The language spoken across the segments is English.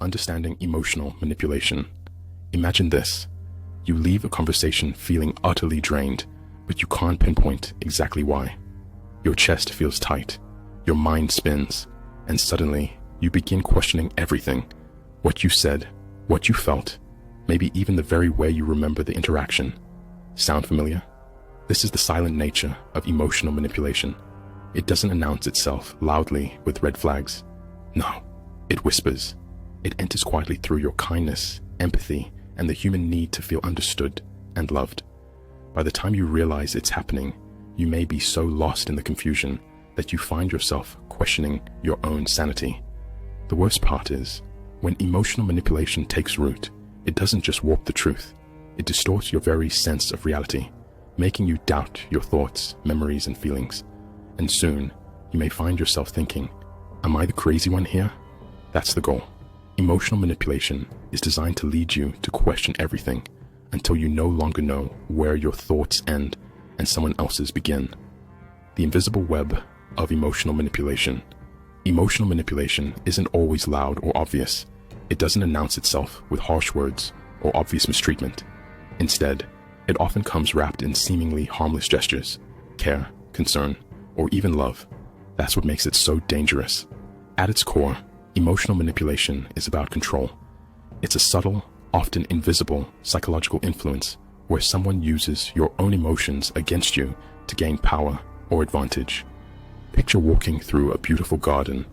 Understanding emotional manipulation. Imagine this. You leave a conversation feeling utterly drained, but you can't pinpoint exactly why. Your chest feels tight, your mind spins, and suddenly you begin questioning everything. What you said, what you felt, maybe even the very way you remember the interaction. Sound familiar? This is the silent nature of emotional manipulation. It doesn't announce itself loudly with red flags. No, it whispers. It enters quietly through your kindness, empathy, and the human need to feel understood and loved. By the time you realize it's happening, you may be so lost in the confusion that you find yourself questioning your own sanity. The worst part is, when emotional manipulation takes root, it doesn't just warp the truth. It distorts your very sense of reality, making you doubt your thoughts, memories, and feelings. And soon, you may find yourself thinking, am I the crazy one here? That's the goal. Emotional manipulation is designed to lead you to question everything until you no longer know where your thoughts end and someone else's begin. The invisible web of emotional manipulation. Emotional manipulation isn't always loud or obvious. It doesn't announce itself with harsh words or obvious mistreatment. Instead, it often comes wrapped in seemingly harmless gestures, care, concern, or even love. That's what makes it so dangerous. At its core, emotional manipulation is about control. It's a subtle, often invisible psychological influence where someone uses your own emotions against you to gain power or advantage. Picture walking through a beautiful garden.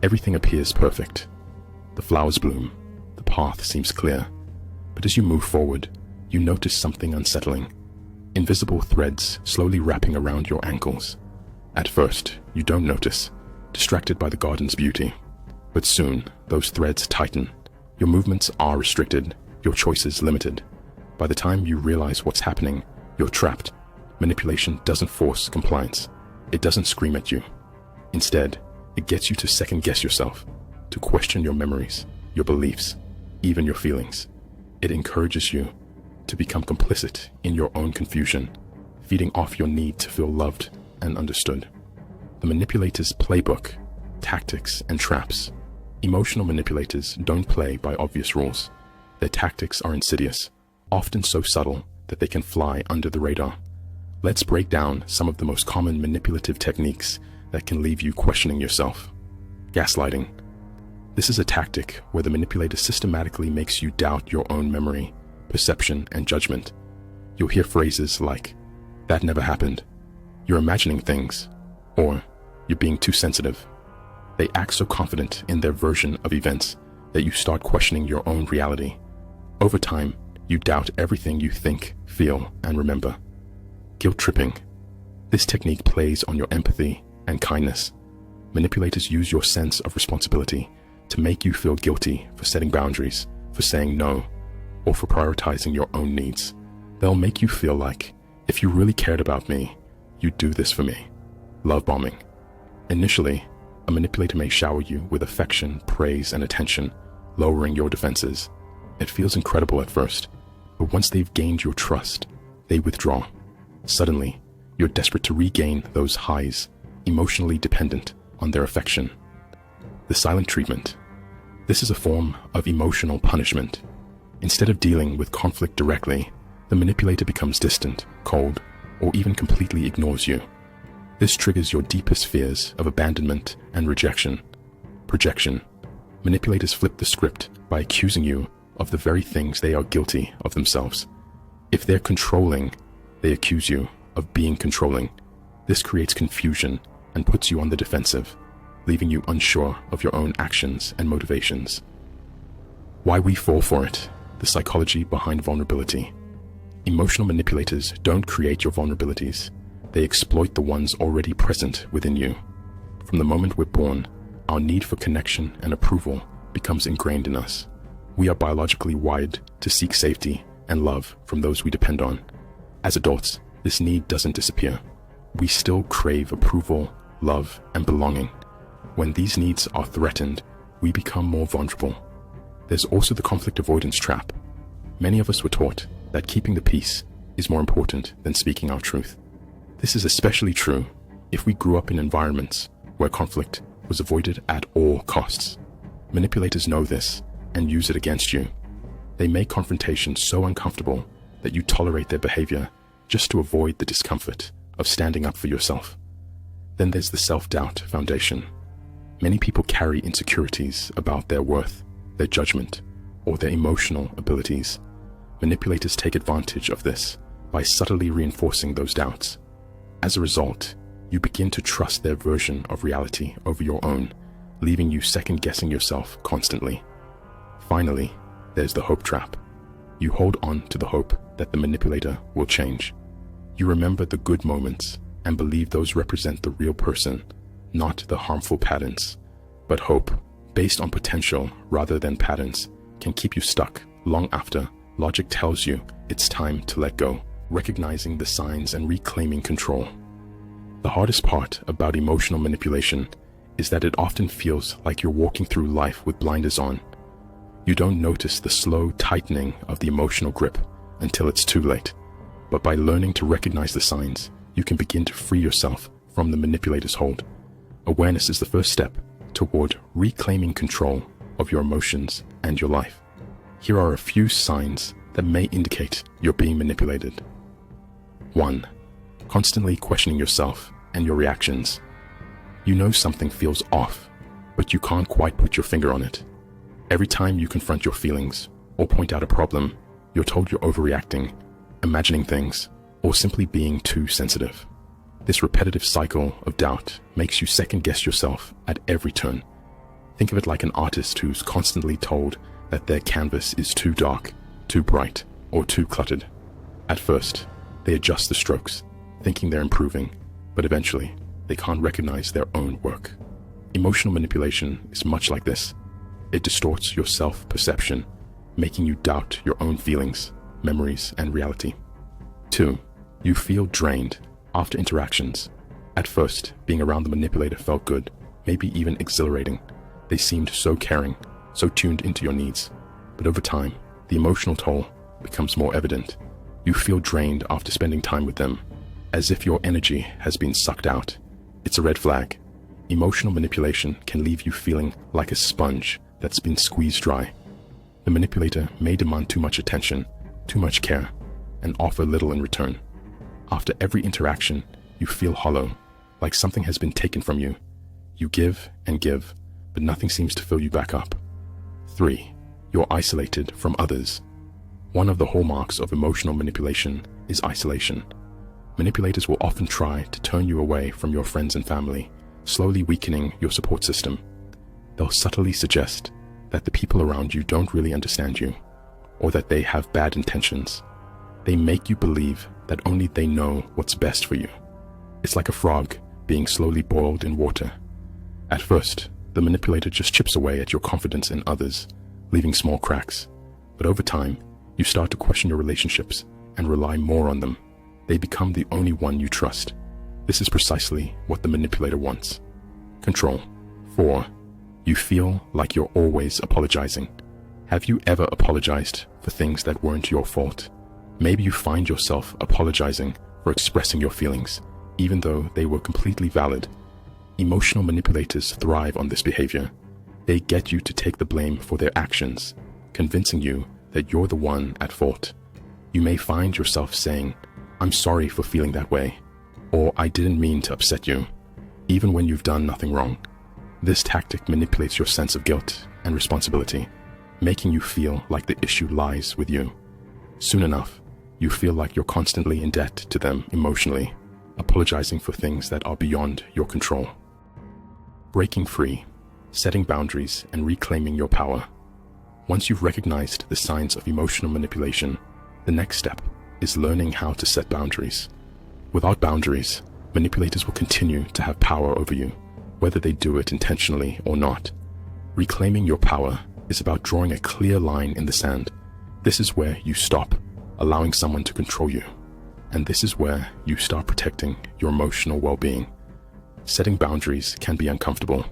Everything appears perfect. The flowers bloom, the path seems clear. But as you move forward, you notice something unsettling. Invisible threads slowly wrapping around your ankles. At first, you don't notice, distracted by the garden's beauty. But soon, those threads tighten. Your movements are restricted, your choices limited. By the time you realize what's happening, you're trapped. Manipulation doesn't force compliance. It doesn't scream at you. Instead, it gets you to second-guess yourself, to question your memories, your beliefs, even your feelings. It encourages you to become complicit in your own confusion, feeding off your need to feel loved and understood. The manipulator's playbook, tactics, and traps. Emotional manipulators don't play by obvious rules. Their tactics are insidious, often so subtle that they can fly under the radar. Let's break down some of the most common manipulative techniques that can leave you questioning yourself. Gaslighting. This is a tactic where the manipulator systematically makes you doubt your own memory, perception, and judgment. You'll hear phrases like, "That never happened," "You're imagining things," or "You're being too sensitive." They act so confident in their version of events that you start questioning your own reality. Over time, you doubt everything you think, feel, and remember. Guilt tripping. This technique plays on your empathy and kindness. Manipulators use your sense of responsibility to make you feel guilty for setting boundaries, for saying no, or for prioritizing your own needs. They'll make you feel like, if you really cared about me, you'd do this for me. Love bombing. Initially, a manipulator may shower you with affection, praise, and attention, lowering your defenses. It feels incredible at first, but once they've gained your trust, they withdraw. Suddenly, you're desperate to regain those highs, emotionally dependent on their affection. The silent treatment. This is a form of emotional punishment. Instead of dealing with conflict directly, the manipulator becomes distant, cold, or even completely ignores you. This triggers your deepest fears of abandonment and rejection. Projection. Manipulators flip the script by accusing you of the very things they are guilty of themselves. If they're controlling, they accuse you of being controlling. This creates confusion and puts you on the defensive, leaving you unsure of your own actions and motivations. Why we fall for it. The psychology behind vulnerability. Emotional manipulators don't create your vulnerabilities. They exploit the ones already present within you. From the moment we're born, our need for connection and approval becomes ingrained in us. We are biologically wired to seek safety and love from those we depend on. As adults, this need doesn't disappear. We still crave approval, love, and belonging. When these needs are threatened, we become more vulnerable. There's also the conflict avoidance trap. Many of us were taught that keeping the peace is more important than speaking our truth. This is especially true if we grew up in environments where conflict was avoided at all costs. Manipulators know this, and use it against you. They make confrontation so uncomfortable that you tolerate their behavior just to avoid the discomfort of standing up for yourself. Then there's the self-doubt foundation. Many people carry insecurities about their worth, their judgment, or their emotional abilities. Manipulators take advantage of this by subtly reinforcing those doubts. As a result, you begin to trust their version of reality over your own, leaving you second-guessing yourself constantly. Finally, there's the hope trap. You hold on to the hope that the manipulator will change. You remember the good moments and believe those represent the real person, not the harmful patterns. But hope, based on potential rather than patterns, can keep you stuck long after logic tells you it's time to let go, recognizing the signs and reclaiming control. The hardest part about emotional manipulation is that it often feels like you're walking through life with blinders on. You don't notice the slow tightening of the emotional grip until it's too late. But by learning to recognize the signs, you can begin to free yourself from the manipulator's hold. Awareness is the first step toward reclaiming control of your emotions and your life. Here are a few signs that may indicate you're being manipulated. 1. Constantly questioning yourself and your reactions. You know something feels off, but you can't quite put your finger on it. Every time you confront your feelings or point out a problem, you're told you're overreacting, imagining things, or simply being too sensitive. This repetitive cycle of doubt makes you second-guess yourself at every turn. Think of it like an artist who's constantly told that their canvas is too dark, too bright, or too cluttered. At first, they adjust the strokes, thinking they're improving, but eventually, they can't recognize their own work. Emotional manipulation is much like this. It distorts your self-perception, making you doubt your own feelings, memories, and reality. 2. You feel drained after interactions. At first, being around the manipulator felt good, maybe even exhilarating. They seemed so caring, so tuned into your needs. But over time, the emotional toll becomes more evident. You feel drained after spending time with them, as if your energy has been sucked out. It's a red flag. Emotional manipulation can leave you feeling like a sponge that's been squeezed dry. The manipulator may demand too much attention, too much care, and offer little in return. After every interaction, you feel hollow, like something has been taken from you. You give and give, but nothing seems to fill you back up. 3. You're isolated from others. One of the hallmarks of emotional manipulation is isolation. Manipulators will often try to turn you away from your friends and family, slowly weakening your support system. They'll subtly suggest that the people around you don't really understand you, or that they have bad intentions. They make you believe that only they know what's best for you. It's like a frog being slowly boiled in water. At first, the manipulator just chips away at your confidence in others, leaving small cracks. But over time, you start to question your relationships and rely more on them. They become the only one you trust. This is precisely what the manipulator wants. Control. 4. You feel like you're always apologizing. Have you ever apologized for things that weren't your fault? Maybe you find yourself apologizing for expressing your feelings, even though they were completely valid. Emotional manipulators thrive on this behavior. They get you to take the blame for their actions, convincing you that you're the one at fault. You may find yourself saying, "I'm sorry for feeling that way," or "I didn't mean to upset you," even when you've done nothing wrong. This tactic manipulates your sense of guilt and responsibility, making you feel like the issue lies with you. Soon enough, you feel like you're constantly in debt to them emotionally, apologizing for things that are beyond your control. Breaking free, setting boundaries, and reclaiming your power. Once you've recognized the signs of emotional manipulation, the next step is learning how to set boundaries. Without boundaries, manipulators will continue to have power over you, whether they do it intentionally or not. Reclaiming your power is about drawing a clear line in the sand. This is where you stop allowing someone to control you. And this is where you start protecting your emotional well-being. Setting boundaries can be uncomfortable,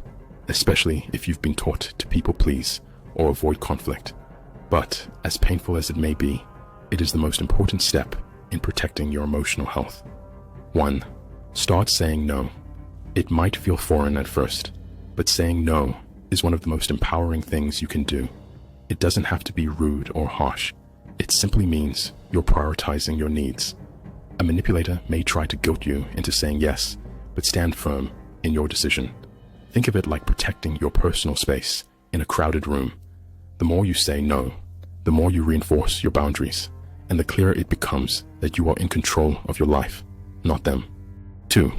especially if you've been taught to people please or avoid conflict. But as painful as it may be, it is the most important step in protecting your emotional health. 1. Start saying no. It might feel foreign at first, but saying no is one of the most empowering things you can do. It doesn't have to be rude or harsh. It simply means you're prioritizing your needs. A manipulator may try to guilt you into saying yes, but stand firm in your decision. Think of it like protecting your personal space in a crowded room. The more you say no, the more you reinforce your boundaries, and the clearer it becomes that you are in control of your life, not them. 2.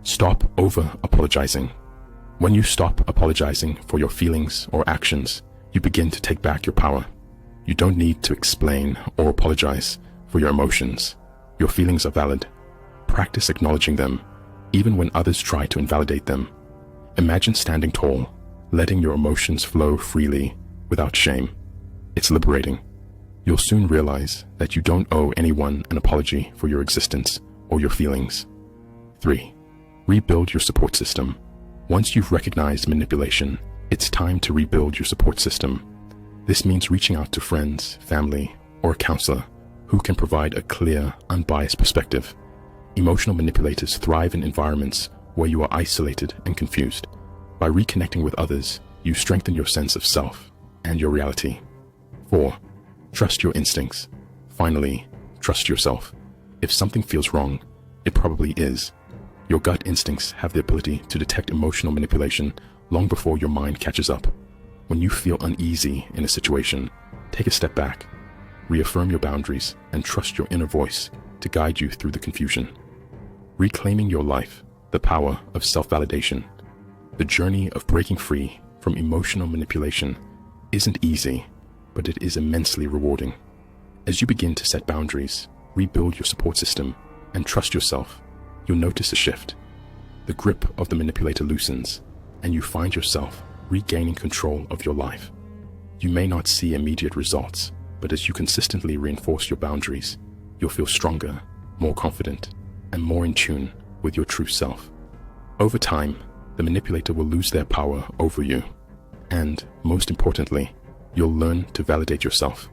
Stop over-apologizing. When you stop apologizing for your feelings or actions, you begin to take back your power. You don't need to explain or apologize for your emotions. Your feelings are valid. Practice acknowledging them, even when others try to invalidate them. Imagine standing tall, letting your emotions flow freely without shame. It's liberating. You'll soon realize that you don't owe anyone an apology for your existence or your feelings. 3. Rebuild your support system. Once you've recognized manipulation, it's time to rebuild your support system. This means reaching out to friends, family, or a counselor who can provide a clear, unbiased perspective. Emotional manipulators thrive in environments where you are isolated and confused. By reconnecting with others, you strengthen your sense of self and your reality. 4. Trust your instincts. Finally, trust yourself. If something feels wrong, it probably is. Your gut instincts have the ability to detect emotional manipulation long before your mind catches up. When you feel uneasy in a situation, take a step back, reaffirm your boundaries, and trust your inner voice to guide you through the confusion. Reclaiming your life, the power of self-validation. The journey of breaking free from emotional manipulation isn't easy, but it is immensely rewarding. As you begin to set boundaries, rebuild your support system, and trust yourself, you'll notice a shift. The grip of the manipulator loosens, and you find yourself regaining control of your life. You may not see immediate results, but as you consistently reinforce your boundaries, you'll feel stronger, more confident, and more in tune with your true self. Over time, the manipulator will lose their power over you. And, most importantly, you'll learn to validate yourself.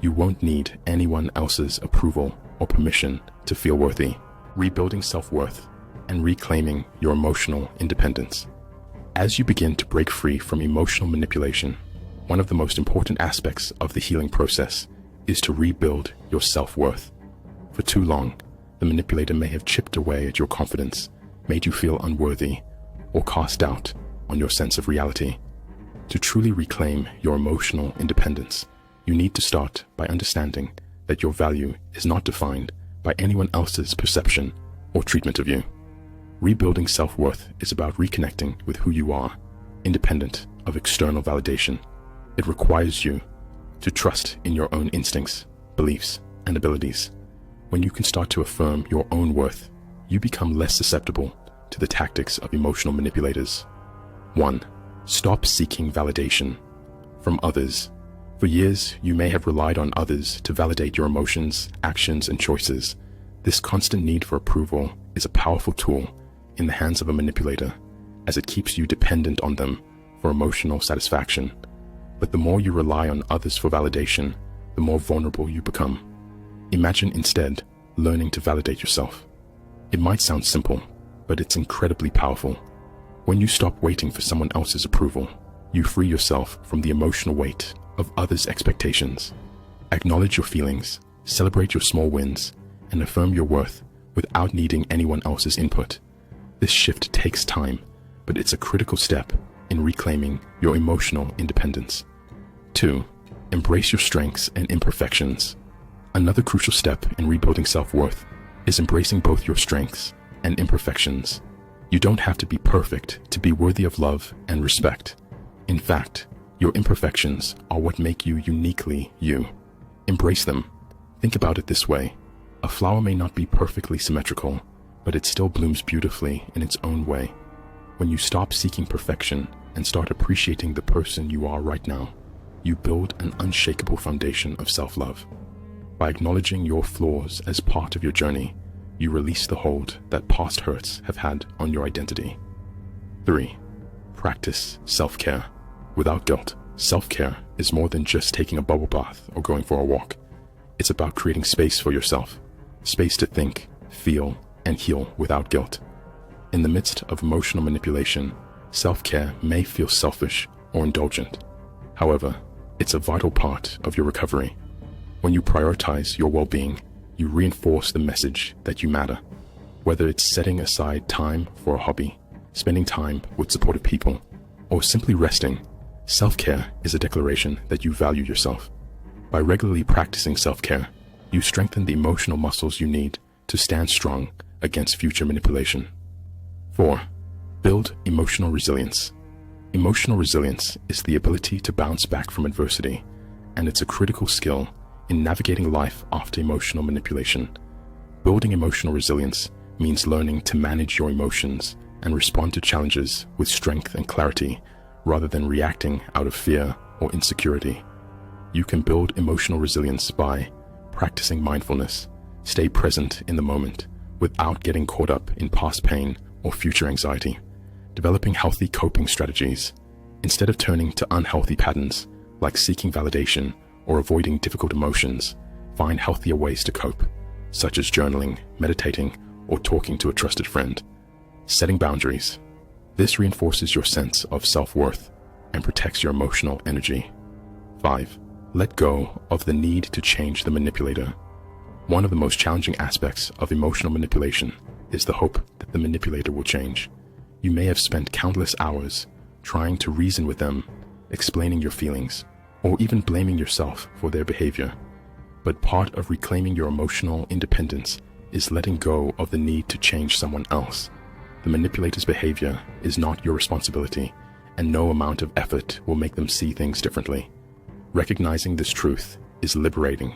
You won't need anyone else's approval or permission to feel worthy. Rebuilding self-worth and reclaiming your emotional independence. As you begin to break free from emotional manipulation, one of the most important aspects of the healing process is to rebuild your self-worth. For too long, the manipulator may have chipped away at your confidence, made you feel unworthy, or cast doubt on your sense of reality. To truly reclaim your emotional independence, you need to start by understanding that your value is not defined by anyone else's perception or treatment of you. Rebuilding self-worth is about reconnecting with who you are, independent of external validation. It requires you to trust in your own instincts, beliefs, and abilities. When you can start to affirm your own worth, you become less susceptible to the tactics of emotional manipulators. 1. Stop seeking validation from others. For years, you may have relied on others to validate your emotions, actions, and choices. This constant need for approval is a powerful tool in the hands of a manipulator, as it keeps you dependent on them for emotional satisfaction. But the more you rely on others for validation, the more vulnerable you become. Imagine instead learning to validate yourself. It might sound simple, but it's incredibly powerful. When you stop waiting for someone else's approval, you free yourself from the emotional weight of others' expectations. Acknowledge your feelings, celebrate your small wins, and affirm your worth without needing anyone else's input. This shift takes time, but it's a critical step in reclaiming your emotional independence. 2. Embrace your strengths and imperfections. Another crucial step in rebuilding self-worth is embracing both your strengths and imperfections. You don't have to be perfect to be worthy of love and respect. In fact, your imperfections are what make you uniquely you. Embrace them. Think about it this way. A flower may not be perfectly symmetrical, but it still blooms beautifully in its own way. When you stop seeking perfection and start appreciating the person you are right now, you build an unshakable foundation of self-love. By acknowledging your flaws as part of your journey, you release the hold that past hurts have had on your identity. 3. Practice self-care. Without guilt, self-care is more than just taking a bubble bath or going for a walk. It's about creating space for yourself, space to think, feel, and heal without guilt. In the midst of emotional manipulation, self-care may feel selfish or indulgent. However, It's a vital part of your recovery. When you prioritize your well-being, you reinforce the message that you matter. Whether it's setting aside time for a hobby, spending time with supportive people, or simply resting, self-care is a declaration that you value yourself. By regularly practicing self-care, you strengthen the emotional muscles you need to stand strong against future manipulation. 4. Build emotional resilience. Emotional resilience is the ability to bounce back from adversity, and it's a critical skill in navigating life after emotional manipulation. Building emotional resilience means learning to manage your emotions and respond to challenges with strength and clarity rather than reacting out of fear or insecurity. You can build emotional resilience by practicing mindfulness, stay present in the moment without getting caught up in past pain or future anxiety, developing healthy coping strategies. Instead of turning to unhealthy patterns like seeking validation or avoiding difficult emotions, find healthier ways to cope, such as journaling, meditating, or talking to a trusted friend. Setting boundaries. This reinforces your sense of self-worth and protects your emotional energy. 5. Let go of the need to change the manipulator. One of the most challenging aspects of emotional manipulation is the hope that the manipulator will change. You may have spent countless hours trying to reason with them, explaining your feelings, or even blaming yourself for their behavior. But part of reclaiming your emotional independence is letting go of the need to change someone else. The manipulator's behavior is not your responsibility, and no amount of effort will make them see things differently. Recognizing this truth is liberating.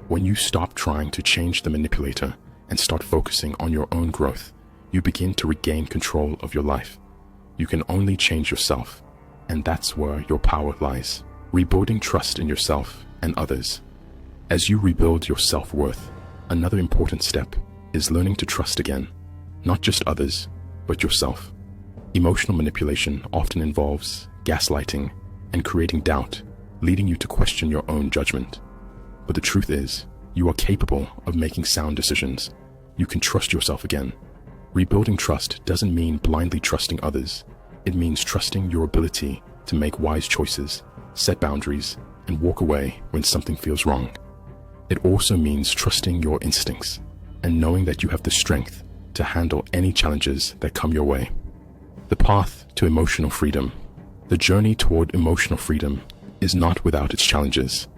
When you stop trying to change the manipulator and start focusing on your own growth, you begin to regain control of your life. You can only change yourself, and that's where your power lies. Rebuilding trust in yourself and others. As you rebuild your self-worth, another important step is learning to trust again, not just others, but yourself. Emotional manipulation often involves gaslighting and creating doubt, leading you to question your own judgment. But the truth is, you are capable of making sound decisions. You can trust yourself again. Rebuilding trust doesn't mean blindly trusting others. It means trusting your ability to make wise choices, set boundaries, and walk away when something feels wrong. It also means trusting your instincts and knowing that you have the strength to handle any challenges that come your way. The path to emotional freedom. The journey toward emotional freedom is not without its challenges.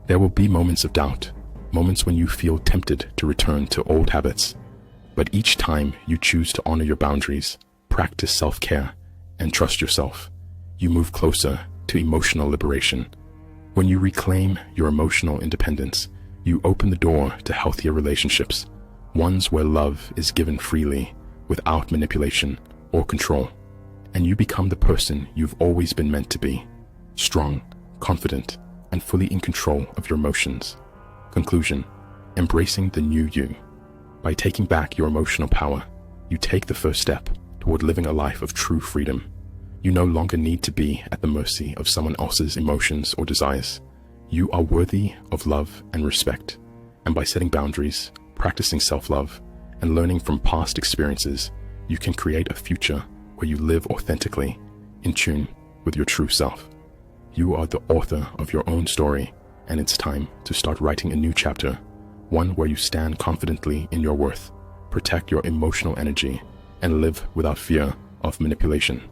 There will be moments of doubt, moments when you feel tempted to return to old habits. But each time you choose to honor your boundaries, practice self-care, and trust yourself, you move closer to emotional liberation. When you reclaim your emotional independence, you open the door to healthier relationships, ones where love is given freely, without manipulation or control. And you become the person you've always been meant to be, strong, confident, and fully in control of your emotions. Conclusion: embracing the new you. By taking back your emotional power, you take the first step toward living a life of true freedom. You no longer need to be at the mercy of someone else's emotions or desires. You are worthy of love and respect. And by setting boundaries, practicing self-love, and learning from past experiences, you can create a future where you live authentically, in tune with your true self. You are the author of your own story, and it's time to start writing a new chapter, one where you stand confidently in your worth, protect your emotional energy, and live without fear of manipulation.